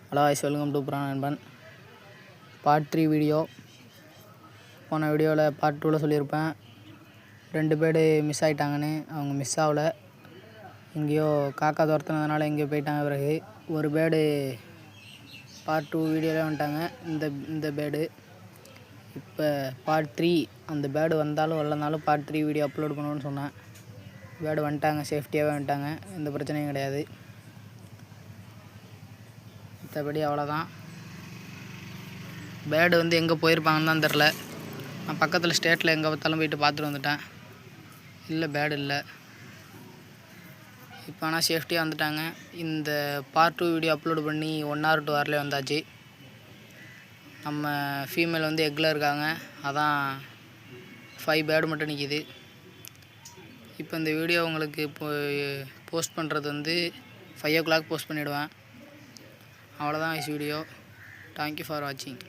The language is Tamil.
ஹலோ ஐஸ் வெல்கம் டு புராண நண்பன். Part 3 video. போன வீடியோவில் பார்ட் 2ல் சொல்லியிருப்பேன் 2 பேர் மிஸ் ஆகிட்டாங்கன்னு. அவங்க மிஸ் ஆகல, எங்கேயோ காக்கா துரத்துனதுனால எங்கேயோ போயிட்டாங்க. பிறகு ஒரு பேர்டு பார்ட் 2 வீடியோவில் வந்துட்டாங்க. இந்த பேர்டு இப்போ பார்ட் 3. அந்த பேர்டு வந்தாலும் வரலனாலும் பார்ட் 3 வீடியோ அப்லோட் பண்ணுவோன்னு சொன்னேன். பேர்டு வந்துட்டாங்க, சேஃப்டியாகவே வந்துட்டாங்க, எந்த பிரச்சனையும் கிடையாது. மற்றபடி அவ்வளோதான். பேர்டு எங்கே போயிருப்பாங்கன்னு தான் தெரில. நான் பக்கத்தில் ஸ்டேட்டில் எங்கே பார்த்தாலும் போயிட்டு பார்த்துட்டு வந்துட்டேன். இல்லை, பேர்டு இல்லை. இப்போ ஆனால் சேஃப்டியாக வந்துட்டாங்க. இந்த பார்ட் 2 வீடியோ அப்லோடு பண்ணி 1 or 2 ஹவர்லேயே வந்தாச்சு. நம்ம ஃபீமேல் எக்கில் இருக்காங்க. அதான் 5 பேர்டு மட்டும் நிற்கிது. இப்போ இந்த வீடியோ உங்களுக்கு இப்போ போஸ்ட் பண்ணுறது 5 o'clock போஸ்ட் பண்ணிவிடுவேன். அவ்வளோதான் வீடியோ. தேங்க்யூ ஃபார் வாட்சிங்.